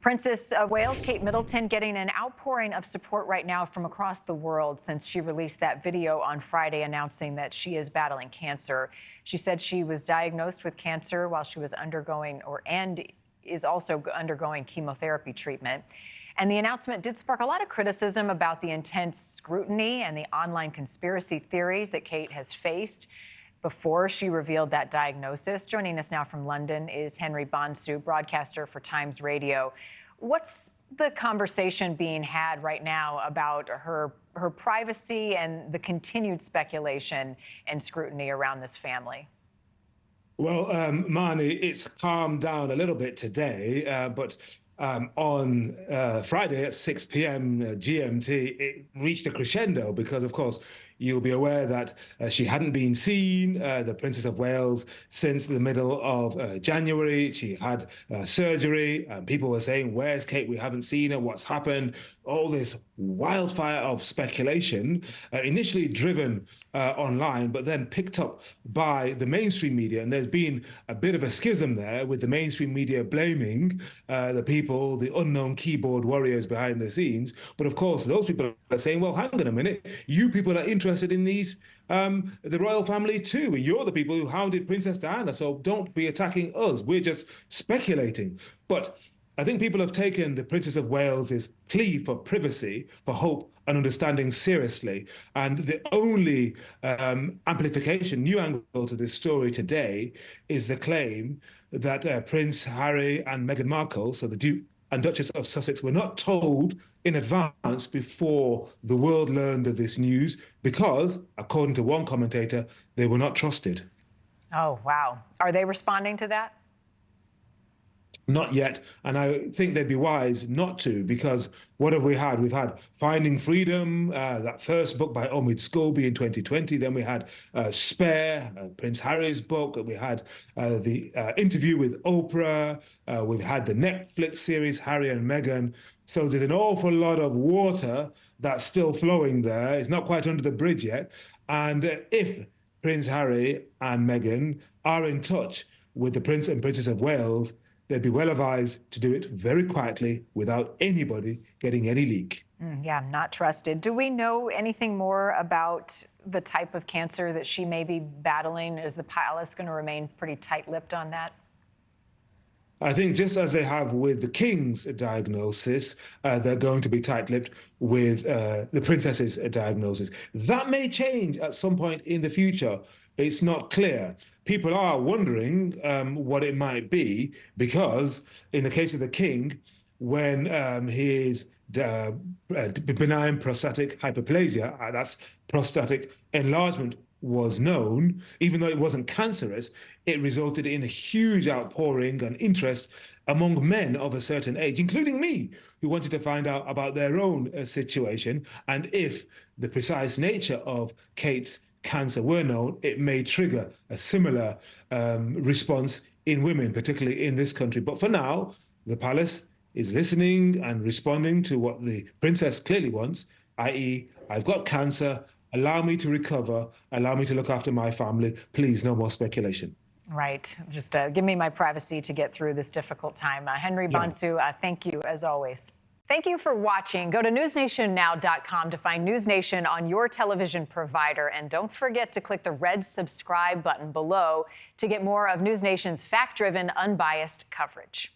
Princess of Wales, Kate Middleton, getting an outpouring of support right now from across the world since she released that video on Friday announcing that she is battling cancer. She said she was diagnosed with cancer while she was undergoing and is also undergoing chemotherapy treatment. And the announcement did spark a lot of criticism about the intense scrutiny and the online conspiracy theories that Kate has faced before she revealed that diagnosis. Joining us now from London is Bonsu, broadcaster for Times Radio. What's the conversation being had right now about her privacy and the continued speculation and scrutiny around this family? Well, Marni, it's calmed down a little bit today, but on Friday at 6 p.m. GMT, it reached a crescendo because, of course, you'll be aware that she hadn't been seen, the Princess of Wales, since the middle of January. She had surgery. People were saying, where's Kate? We haven't seen her. What's happened? All this wildfire of speculation, initially driven online, but then picked up by the mainstream media. And there's been a bit of a schism there with the mainstream media blaming the people, the unknown keyboard warriors behind the scenes. But of course, those people are saying, well, hang on a minute, you people are interested in these, the royal family too. And you're the people who hounded Princess Diana. So don't be attacking us. We're just speculating. But I think people have taken the Princess of Wales's plea for privacy, for hope and understanding seriously. And the only amplification, new angle to this story today is the claim that Prince Harry and Meghan Markle, so the Duke and Duchess of Sussex, were not told in advance before the world learned of this news because, according to one commentator, they were not trusted. Oh, wow. Are they responding to that? Not yet. And I think they'd be wise not to, because what have we had? We've had Finding Freedom, that first book by Omid Scobie in 2020. Then we had Spare, Prince Harry's book. We had the interview with Oprah. We've had the Netflix series, Harry and Meghan. So there's an awful lot of water that's still flowing there. It's not quite under the bridge yet. And if Prince Harry and Meghan are in touch with the Prince and Princess of Wales, they'd be well advised to do it very quietly without anybody getting any leak. Yeah, not trusted. Do we know anything more about the type of cancer that she may be battling? Is the palace going to remain pretty tight-lipped on that? I think just as they have with the king's diagnosis, they're going to be tight-lipped with the princess's diagnosis. That may change at some point in the future. It's not clear. People are wondering what it might be because in the case of the king, when his benign prostatic hyperplasia, that's prostatic enlargement, was known, even though it wasn't cancerous, it resulted in a huge outpouring and interest among men of a certain age, including me, who wanted to find out about their own situation. And if the precise nature of Kate's cancer were known, it may trigger a similar response in women, particularly in this country. But for now, the palace is listening and responding to what the princess clearly wants, i.e., I've got cancer, allow me to recover, allow me to look after my family. Please, no more speculation. Right. Just give me my privacy to get through this difficult time. Bonsu, thank you, as always. Thank you for watching. Go to NewsNationNow.com to find NewsNation on your television provider. And don't forget to click the red subscribe button below to get more of NewsNation's fact-driven, unbiased coverage.